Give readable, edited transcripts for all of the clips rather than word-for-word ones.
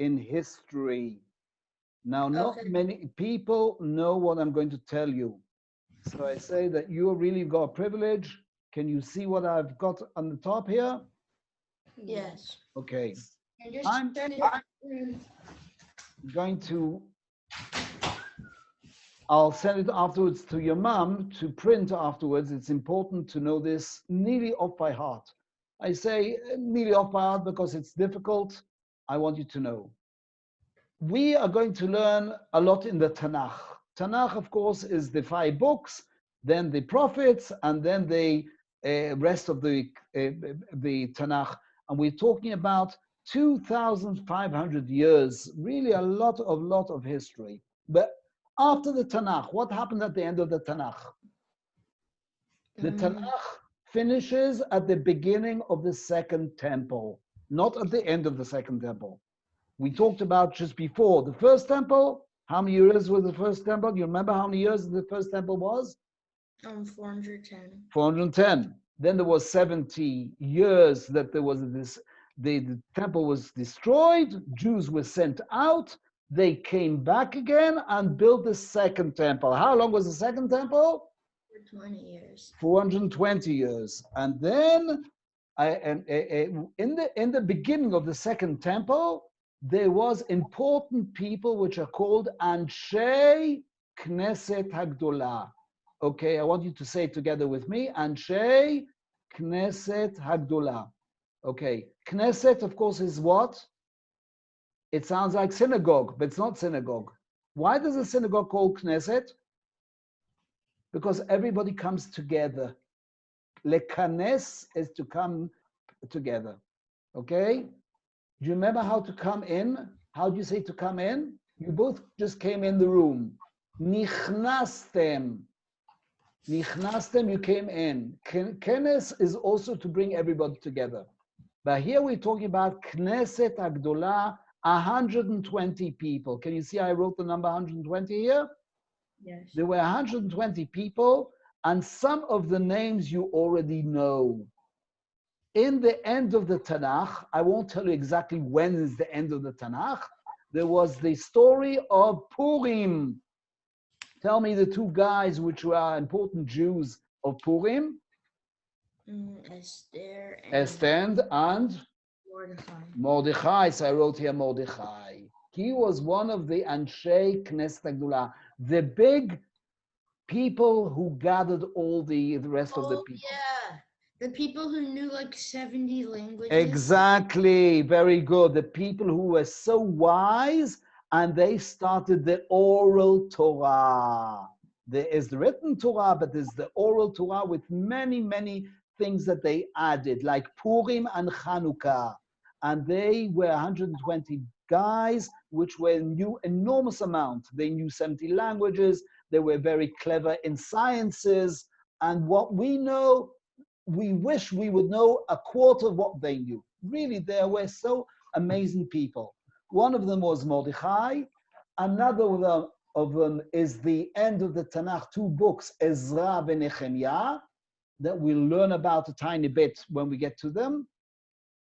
in history. Now, not many people know what I'm going to tell you. So I say that you really got a privilege. Can you see what I've got on the top here? Yes. Okay. And just I'm going to, I'll send it afterwards to your mom to print afterwards. It's important to know this nearly off by heart. I say nearly off by heart because it's difficult. I want you to know. We are going to learn a lot in the Tanakh. Tanakh, of course, is the 5 books, then the prophets, and then the rest of the Tanakh. And we're talking about 2,500 years, really a lot of history. But after the Tanakh, what happened at the end of the Tanakh? The Tanakh finishes at the beginning of the Second Temple, not at the end of the Second Temple. We talked about just before the first temple. How many years was the first temple? You remember how many years the first temple was? 410. 410. Then there was 70 years that there was this. The temple was destroyed. Jews were sent out. They came back again and built the second temple. How long was the second temple? 20 years. 420 years. And then, in the beginning of the second temple, there was important people which are called Anshei Knesset Hagdolah. Okay, I want you to say it together with me. Anshei Knesset Hagdolah. Okay, Knesset, of course, is what? It sounds like synagogue, but it's not synagogue. Why does a synagogue call Knesset? Because everybody comes together. Lekanes is to come together. Okay? Do you remember how to come in? How do you say to come in? You both just came in the room. Nichnastem. Nichnastem, you came in. Kenes is also to bring everybody together. But here we're talking about Knesset Agdolah, 120 people. Can you see I wrote the number 120 here? Yes. There were 120 people, and some of the names you already know. In the end of the Tanakh, I won't tell you exactly when is the end of the Tanakh, there was the story of Purim. Tell me the 2 guys which were important Jews of Purim. Esther and Mordechai. So I wrote here Mordechai. He was one of the Anshei Knesset Agdolah, the big people who gathered all the rest of the people. Yeah. The people who knew like 70 languages. Exactly. Very good. The people who were so wise, and they started the oral Torah. There is the written Torah, but there's the oral Torah with many, many things that they added, like Purim and Chanukah. And they were 120 guys, which knew enormous amount. They knew 70 languages. They were very clever in sciences. And what we know, we wish we would know a quarter of what they knew. Really, they were so amazing people. One of them was Mordechai. Another of them is the end of the Tanakh, 2 books, Ezra and Nehemiah, that we'll learn about a tiny bit when we get to them.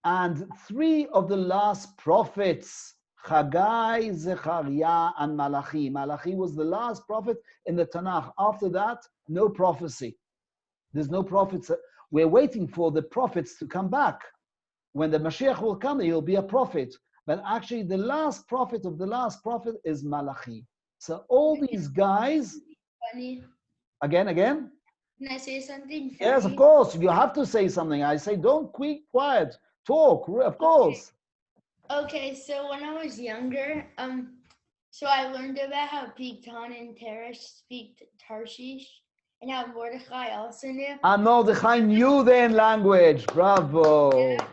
And 3 of the last prophets, Haggai, Zechariah, and Malachi. Malachi was the last prophet in the Tanakh. After that, no prophecy. There's no prophets. We're waiting for the prophets to come back. When the Mashiach will come, he'll be a prophet. But actually, the last prophet of the last prophet is Malachi. So all these guys... Funny. Again? Can I say something funny? Yes, of course. You have to say something. I say, don't keep quiet. Talk, of course. Okay, so when I was younger, so I learned about how Bigtan and Teresh speak Tarshish, and how Mordechai also knew. And Mordechai knew their language. Bravo. Yeah,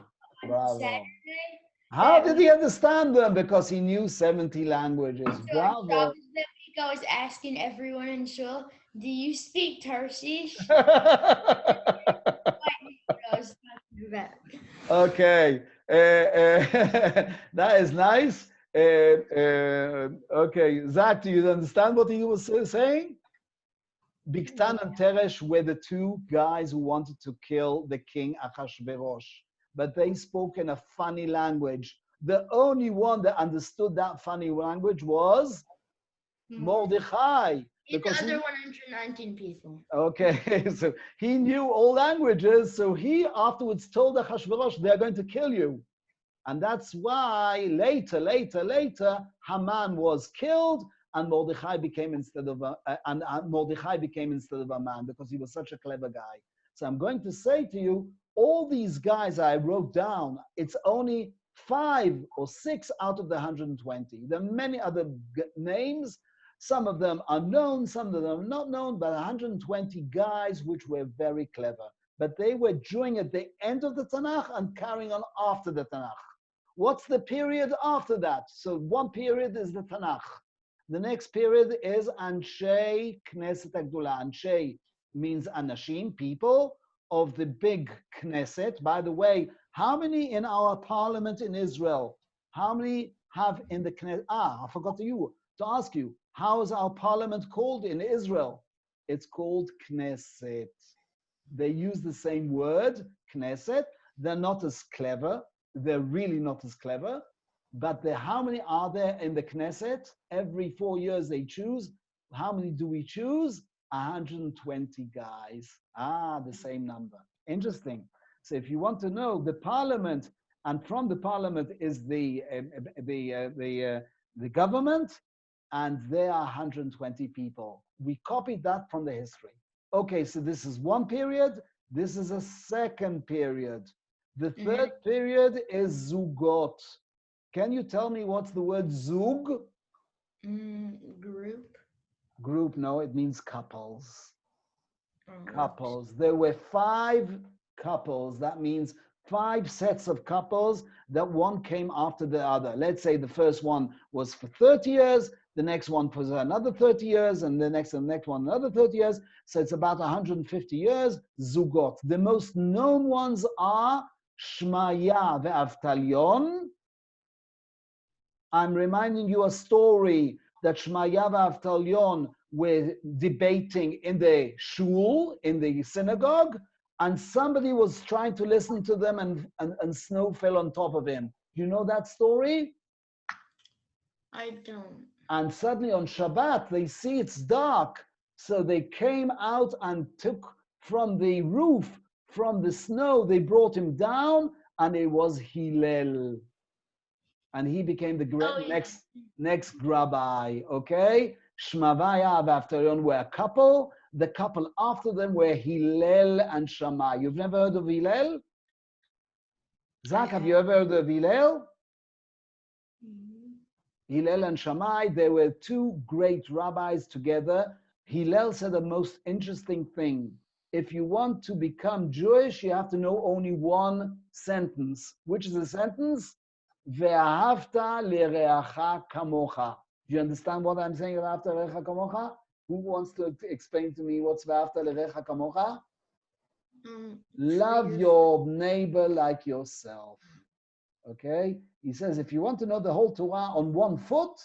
Bravo. Saturday, How did he understand them? Because he knew 70 languages. so Bravo. that week I was asking everyone in shul, do you speak Tarshish? Okay. That is nice. Okay. Zach, do you understand what he was saying? Bigtan and Teresh were the 2 guys who wanted to kill the king Achashverosh, but they spoke in a funny language. The only one that understood that funny language was Mordechai. The Because other 119 people. okay, so he knew all languages, so he afterwards told Achashverosh, they're going to kill you. And that's why later, Haman was killed, and Mordechai became instead of Mordechai became instead of Haman because he was such a clever guy. So I'm going to say to you, all these guys I wrote down, it's only 5 or 6 out of the 120. There are many other names. Some of them are known, some of them are not known, but 120 guys which were very clever. But they were Jewing at the end of the Tanakh and carrying on after the Tanakh. What's the period after that? So one period is the Tanakh. The next period is Anshei Knesset Agdula. Anshei means Anashim, people of the big Knesset. By the way, how many in our parliament in Israel? How many have in the Knesset? I forgot to ask you, how is our parliament called in Israel? It's called Knesset. They use the same word, Knesset. They're not as clever. They're really not as clever. But how many are there in the Knesset? Every 4 years they choose. How many do we choose? 120 guys. The same number. Interesting. So if you want to know the parliament, and from the parliament is the government, and there are 120 people. We copied that from the history. Okay, so this is one period. This is a second period. The third period is Zugot. Can you tell me what's the word Zug? Group. Group, no, it means couples. Couples. There were 5 couples. That means 5 sets of couples that one came after the other. Let's say the first one was for 30 years, the next one for another 30 years, and the next one another 30 years. So it's about 150 years, Zugot. The most known ones are Shmaya ve'Avtalion. I'm reminding you a story that Shmaya ve'Avtalion were debating in the shul, in the synagogue, and somebody was trying to listen to them and snow fell on top of him. You know that story? I don't. And suddenly on Shabbat, they see it's dark. So they came out and took from the roof, from the snow, they brought him down, and it was Hillel. And he became the next rabbi, okay? Shmavaya and Avtalion were a couple. The couple after them were Hillel and Sharma. You've never heard of Hillel? Zach, have you ever heard of Hillel? Hillel and Shammai, they were 2 great rabbis together. Hillel said the most interesting thing. If you want to become Jewish, you have to know only one sentence. Which is the sentence? Ve'ahavta lireacha kamocha. Do you understand what I'm saying? Ve'ahavta lireacha kamocha? Who wants to explain to me what's ve'ahavta lireacha kamocha? Love your neighbor like yourself. Okay? He says, if you want to know the whole Torah on one foot,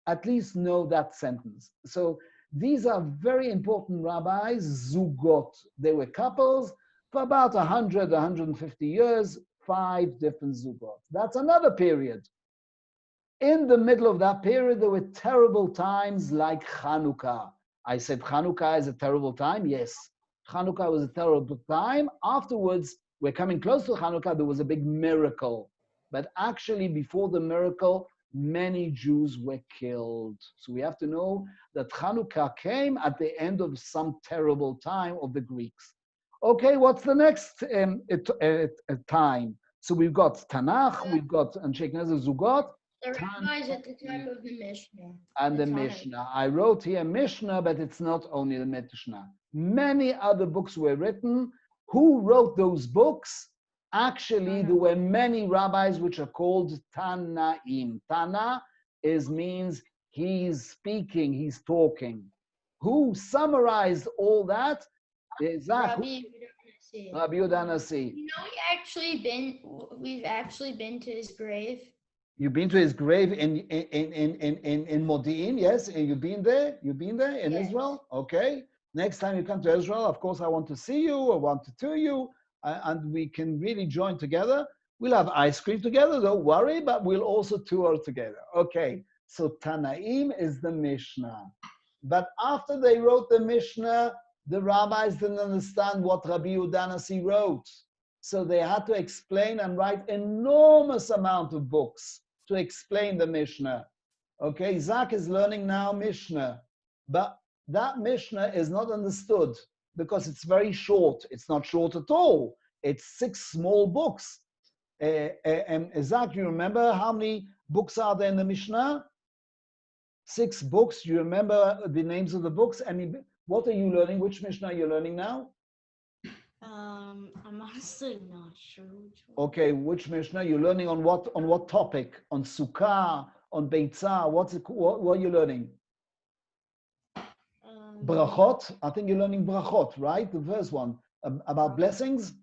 at least know that sentence. So these are very important rabbis, Zugot. They were couples for about 100, 150 years, 5 different Zugot. That's another period. In the middle of that period, there were terrible times like Chanukah. I said Chanukah is a terrible time. Yes, Chanukah was a terrible time. Afterwards, we're coming close to Chanukah, there was a big miracle. But actually, before the miracle, many Jews were killed. So we have to know that Chanukah came at the end of some terrible time of the Greeks. Okay, what's the next time? So we've got Tanakh, we've got Anshe Knesset Zugot. The rabbis at the time of the Mishnah. And the Mishnah. I wrote here Mishnah, but it's not only the Mishnah. Many other books were written. Who wrote those books? Actually, there were many rabbis which are called Tanaim. Tana means he's speaking, he's talking. Who summarized all that? Rabbi Yehuda Nasi. You know, we've actually been to his grave. You've been to his grave in Modi'in, yes? And you've been there? You've been there in Israel? Okay. Next time you come to Israel, of course, I want to see you, I want to tour you, and we can really join together. We'll have ice cream together, don't worry, but we'll also tour together. Okay, so Tanaim is the Mishnah. But after they wrote the Mishnah, the rabbis didn't understand what Rabbi Udanasi wrote. So they had to explain and write enormous amount of books to explain the Mishnah. Okay, Zach is learning now Mishnah, but that Mishnah is not understood because it's very short. It's not short at all. It's 6 small books. Zach, you remember how many books are there in the Mishnah? 6 books. Do you remember the names of the books? What are you learning? Which Mishnah are you learning now? I'm honestly not sure which one. Okay, which Mishnah? You're learning on what topic? On Sukkah, on Beitzah? What are you learning? Brachot? I think you're learning Brachot, right? The first one, about blessings?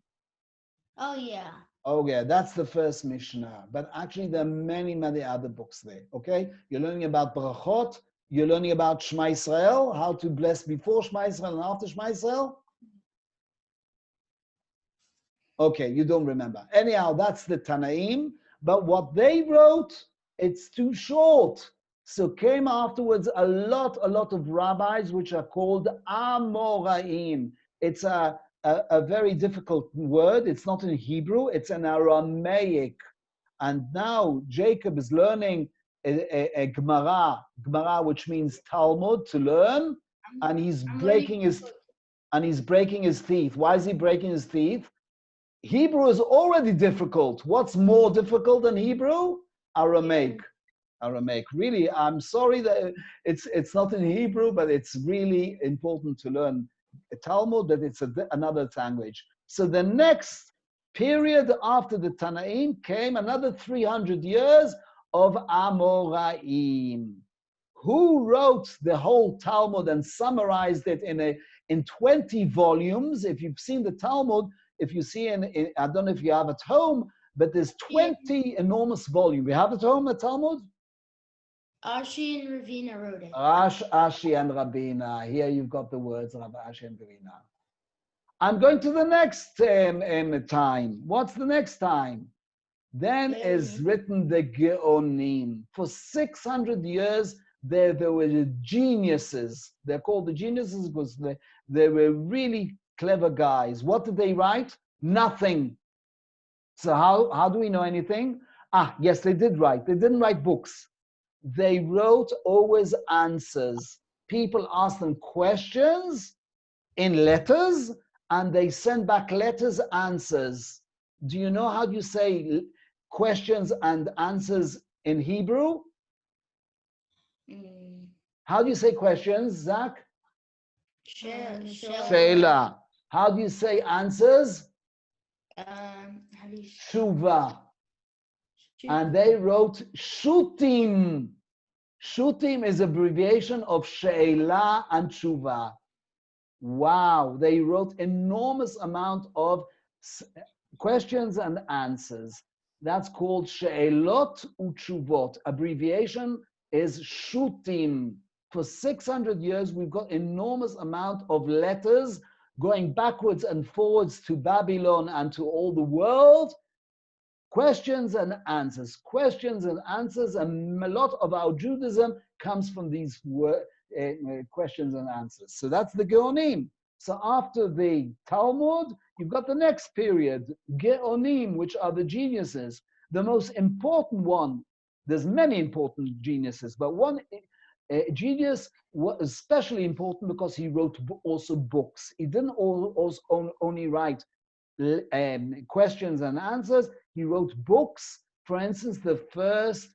Oh, yeah. Oh, yeah, that's the first Mishnah. But actually, there are many, many other books there, okay? You're learning about Brachot. You're learning about Shema Yisrael, how to bless before Shema Yisrael and after Shema Yisrael. Okay, you don't remember. Anyhow, that's the Tanaim. But what they wrote, it's too short. So came afterwards a lot of rabbis, which are called Amoraim. It's a very difficult word. It's not in Hebrew. It's in Aramaic. And now Jacob is learning a Gemara, which means Talmud, to learn. And he's breaking his teeth. Why is he breaking his teeth? Hebrew is already difficult. What's more difficult than Hebrew? Aramaic. Really, I'm sorry that it's not in Hebrew, but it's really important to learn Talmud, that it's another language. So the next period after the Tanaim came another 300 years of Amoraim. Who wrote the whole Talmud and summarized it in 20 volumes? If you've seen the Talmud, if you see I don't know if you have at home, but there's 20 enormous volumes. You have at home the Talmud? Ashi and Ravina wrote it. Ashi and Rabina. Here you've got the words of Ashi and Ravina. I'm going to the next time. What's the next time? Then is written the Geonim. For 600 years, there were the geniuses. They're called the geniuses because they were really clever guys. What did they write? Nothing. So how do we know anything? Yes, they did write. They didn't write books. They wrote always answers. People asked them questions in letters, and they sent back letters, answers. Do you know how you say questions and answers in Hebrew? How do you say questions, Zach? Sheila. How do you say answers? Shuva. And they wrote Shutim. Shutim is abbreviation of Sheila and Shuva. Wow, they wrote enormous amount of questions and answers. That's called She'elot Uchuvot. Abbreviation is Shutim. For 600 years, we've got enormous amount of letters going backwards and forwards to Babylon and to all the world. Questions and answers, and a lot of our Judaism comes from these questions and answers. So that's the Geonim. So after the Talmud, you've got the next period, Geonim, which are the geniuses. The most important one, there's many important geniuses, but one genius was especially important because he wrote also books. He didn't only write questions and answers. He wrote books. For instance, the first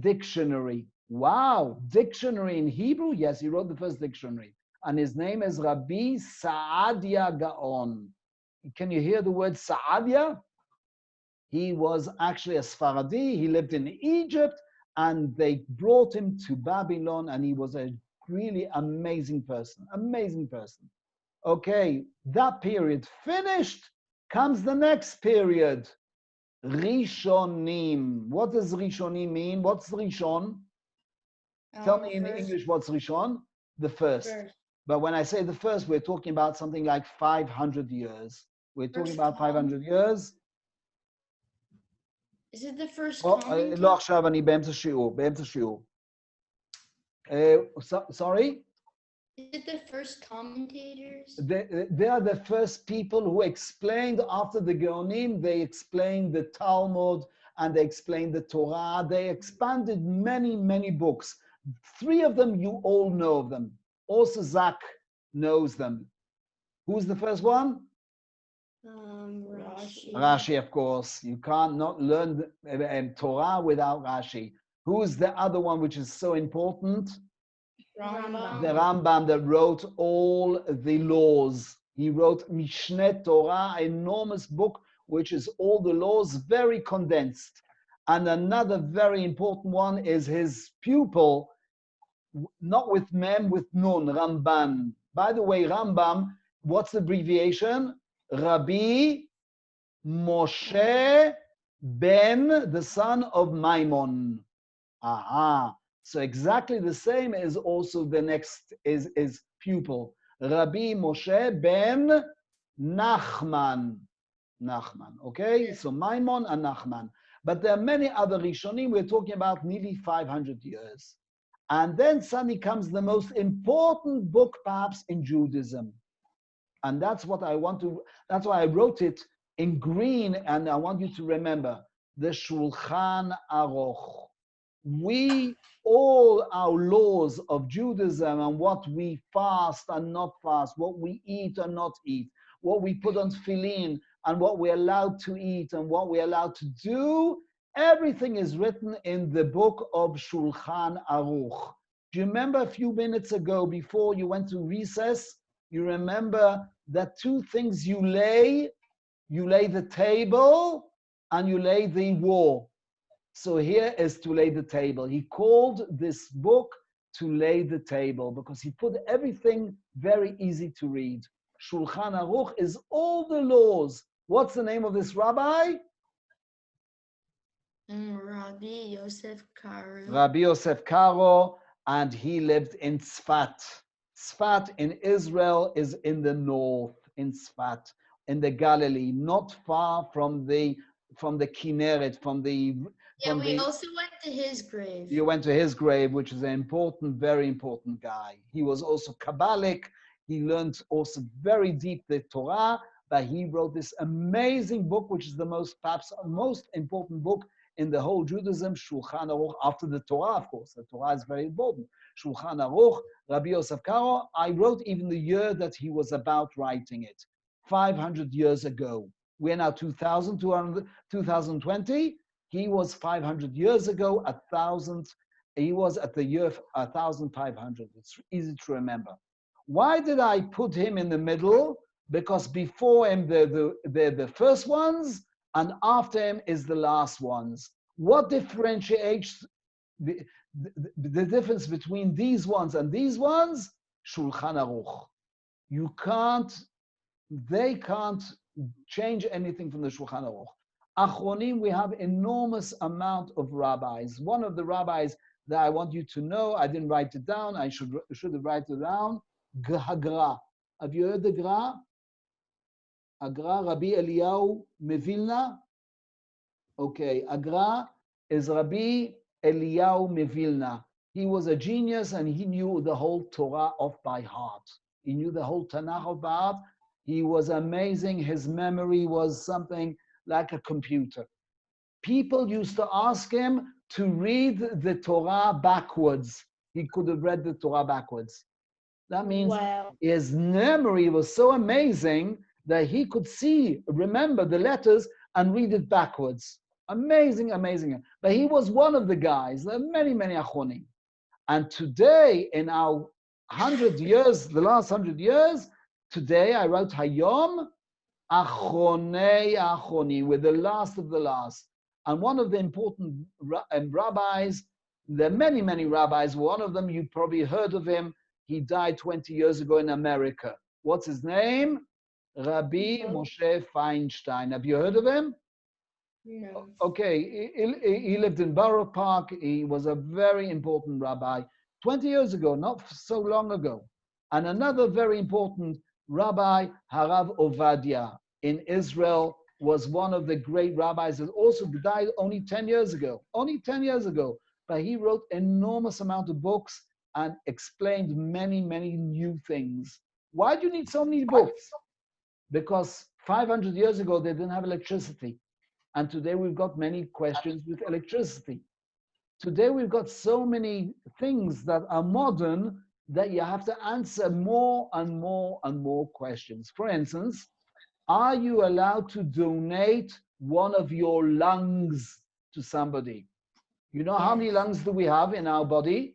dictionary. Wow, dictionary in Hebrew? Yes, he wrote the first dictionary. And his name is Rabbi Saadia Gaon. Can you hear the word Saadia? He was actually a Sfaradi. He lived in Egypt, and they brought him to Babylon, and he was a really amazing person. Okay, that period finished. Comes the next period, Rishonim. What does Rishonim mean? What's Rishon? Tell me in English what's Rishon? The first. But when I say the first, we're talking about something like 500 years. We're talking about 500 years. Is it the first לא commentator? עכשיו, אני באמצע שיעור. Sorry? Is it the first commentators? They are the first people who explained after the Geonim, they explained the Talmud and they explained the Torah. They expanded many, many books. 3 of them, you all know of them. Also, Zach knows them. Who's the first one? Rashi. Rashi, of course. You can't not learn Torah without Rashi. Who's the other one which is so important? Rambam. The Rambam that wrote all the laws. He wrote Mishneh Torah, an enormous book, which is all the laws very condensed. And another very important one is his pupil, not with Mem, with Nun, Ramban. By the way, Rambam, what's the abbreviation? Rabbi Moshe ben, the son of Maimon. Aha. So exactly the same is also the next is pupil. Rabbi Moshe ben Nachman. Okay? So Maimon and Nachman. But there are many other Rishonim. We're talking about nearly 500 years. And then suddenly comes the most important book perhaps in Judaism. And that's what I want to, that's why I wrote it in green, and I want you to remember, the Shulchan Aruch. We, all our laws of Judaism and what we fast and not fast, what we eat and not eat, what we put on tefillin and what we're allowed to eat and what we're allowed to do, everything is written in the book of Shulchan Aruch. Do you remember a few minutes ago, before you went to recess, you remember that 2 things you lay the table and you lay the wall. So here is to lay the table. He called this book to lay the table because he put everything very easy to read. Shulchan Aruch is all the laws. What's the name of this rabbi? Rabbi Yosef Karo. Rabbi Yosef Karo, and he lived in Tzfat. Tzfat in Israel is in the north, in Tzfat, in the Galilee, not far from the Kinneret, We also went to his grave. You went to his grave, which is an important, very important guy. He was also Kabbalic. He learned also very deep the Torah, but he wrote this amazing book, which is the perhaps most important book in the whole Judaism, Shulchan Aruch, after the Torah, of course. The Torah is very important. Shulchan Aruch, Rabbi Yosef Karo. I wrote even the year that he was about writing it, 500 years ago. We're now 2020. He was 500 years ago, 1,000. He was at the year 1,500. It's easy to remember. Why did I put him in the middle? Because before him, they're the first ones, and after him is the last ones. What differentiates the difference between these ones and these ones? Shulchan Aruch. They can't change anything from the Shulchan Aruch. Achronim, we have enormous amount of rabbis. One of the rabbis that I want you to know, I didn't write it down, I should have written it down, Hagra. Have you heard the Gra? Agra, Rabbi Eliyahu Mevilna. Okay, Agra is Rabbi Eliyahu Mevilna. He was a genius and he knew the whole Torah off by heart. He knew the whole Tanakh off by heart. He was amazing. His memory was something like a computer. People used to ask him to read the Torah backwards. He could have read the Torah backwards. That means his memory was so amazing that he could remember the letters and read it backwards. Amazing, amazing. But he was one of the guys. There are many, many Achronim. And today, in our 100 years, the last 100 years, today I wrote Hayom, Achronei Achronim, with the last of the last. And one of the important rabbis, there are many, many rabbis. One of them, you probably heard of him. He died 20 years ago in America. What's his name? Rabbi Moshe Feinstein. Have you heard of him? No. Okay, he lived in Borough Park. He was a very important rabbi 20 years ago, not so long ago. And another very important rabbi, Harav Ovadia in Israel. was one of the great rabbis that also died only 10 years ago. Only 10 years ago. But he wrote enormous amount of books and explained many, many new things. Why do you need so many books? Because 500 years ago, they didn't have electricity. And today we've got many questions with electricity. Today we've got so many things that are modern that you have to answer more and more and more questions. For instance, are you allowed to donate one of your lungs to somebody? You know how many lungs do we have in our body?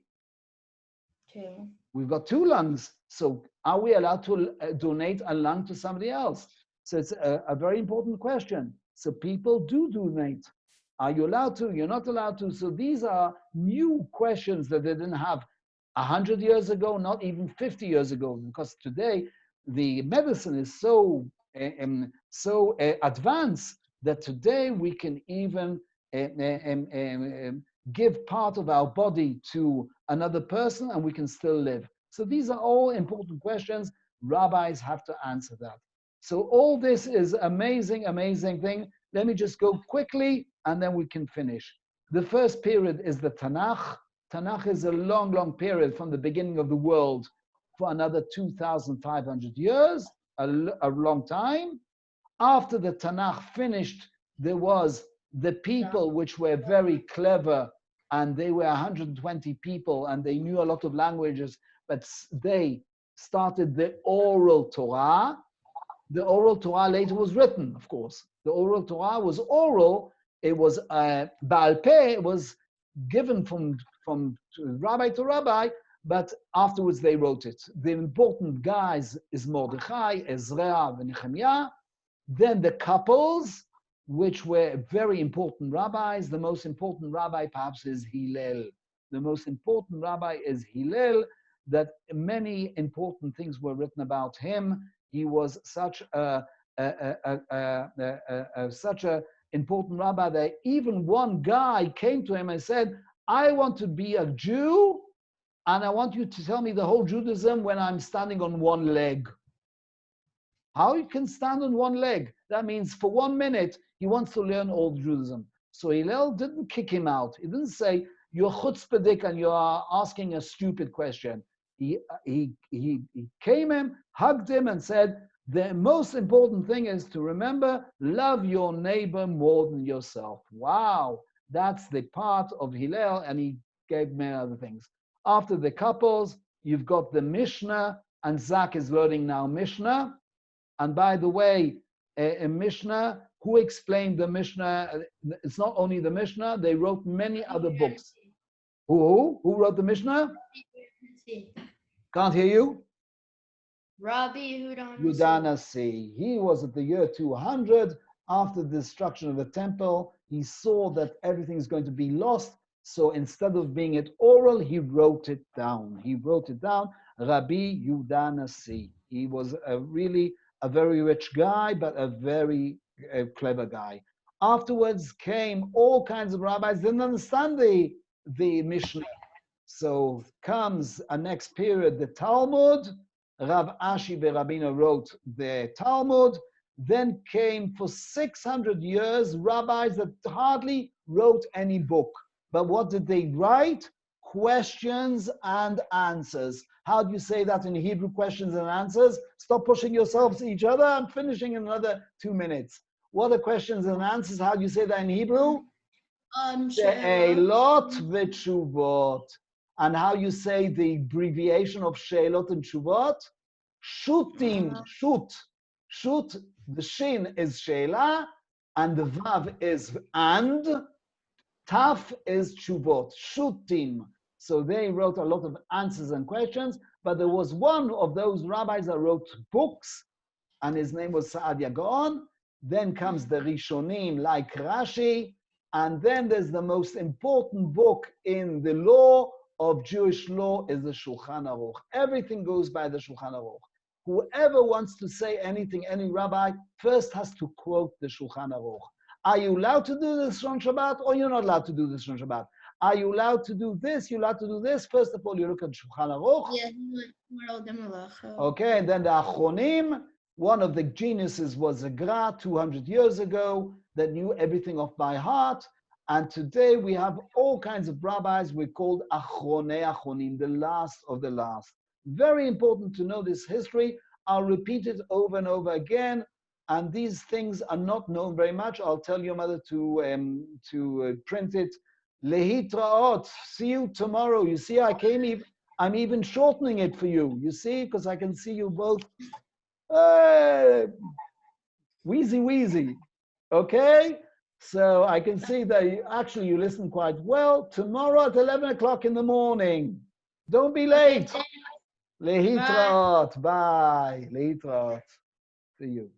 2. We've got 2 lungs. So are we allowed to donate a lung to somebody else? So it's a very important question. So people do donate. Are you allowed to? You're not allowed to. So these are new questions that they didn't have 100 years ago, not even 50 years ago, because today the medicine is so advanced that today we can even give part of our body to another person and we can still live. So these are all important questions. Rabbis have to answer that. So all this is amazing, amazing thing. Let me just go quickly and then we can finish. The first period is the Tanakh. Tanakh is a long, long period from the beginning of the world for another 2,500 years, a long time. After the Tanakh finished, there was the people which were very clever, and they were 120 people, and they knew a lot of languages, but they started the oral Torah. The oral Torah later was written, of course. The oral Torah was oral. It was Baal Peh. It was given from rabbi to rabbi, but afterwards they wrote it. The important guys is Mordechai, Ezra, and Nehemiah. Then the couples, which were very important rabbis. The most important rabbi perhaps is Hillel. The most important rabbi is Hillel, that many important things were written about him. He was such such a important rabbi that even one guy came to him and said, I want to be a Jew, and I want you to tell me the whole Judaism when I'm standing on one leg. How you can stand on one leg? That means for 1 minute, he wants to learn all Judaism. So Hillel didn't kick him out. He didn't say, you're chutzpahdik and you are asking a stupid question. He came him, hugged him, and said, the most important thing is to remember, love your neighbor more than yourself. Wow, that's the part of Hillel, and he gave many other things. After the couples, you've got the Mishnah, and Zach is learning now Mishnah. And by the way, a Mishnah, who explained the Mishnah? It's not only the Mishnah, they wrote many other books. Who wrote the Mishnah? Can't hear you? Rabbi Yudanasi. He was at the year 200. After the destruction of the temple, he saw that everything is going to be lost. So instead of being it oral, he wrote it down. He wrote it down. Rabbi Yudanasi. He was really a very rich guy, but a very clever guy. Afterwards came all kinds of rabbis, didn't understand the Mishnah. So comes a next period, the Talmud. Rav Ashi Berabino wrote the Talmud. Then came for 600 years rabbis that hardly wrote any book. But what did they write? Questions and answers. How do you say that in Hebrew, questions and answers? Stop pushing yourselves to each other. I'm finishing in another 2 minutes. What are questions and answers? How do you say that in Hebrew? She'elot v'tshuvot. And how you say the abbreviation of she'elot and tshuvot? Shutim, shut. Shut, the shin is she'ela, and the vav is and. Taf is tshuvot, shutim. So they wrote a lot of answers and questions, but there was one of those rabbis that wrote books, and his name was Saadia Gaon. Then comes the Rishonim, like Rashi, and then there's the most important book in the law of Jewish law is the Shulchan Aruch. Everything goes by the Shulchan Aruch. Whoever wants to say anything, any rabbi, first has to quote the Shulchan Aruch. Are you allowed to do this on Shabbat, or you're not allowed to do this on Shabbat? Are you allowed to do this? You're allowed to do this? First of all, you look at Shulchan Aruch. Yes, world the Malacha. Okay, and then the Achronim, One of the geniuses was a Gra 200 years ago that knew everything off by heart. And today we have all kinds of rabbis. We're called Achronei Achronim, the last of the last. Very important to know this history. I'll repeat it over and over again. And these things are not known very much. I'll tell your mother to print it. Lehitraot. See you tomorrow. You see, I'm even shortening it for you. You see, because I can see you both. Wheezy, wheezy. Okay? So I can see that you listen quite well. Tomorrow at 11 o'clock in the morning. Don't be late. Lehitraot. Bye. Lehitraot. See you.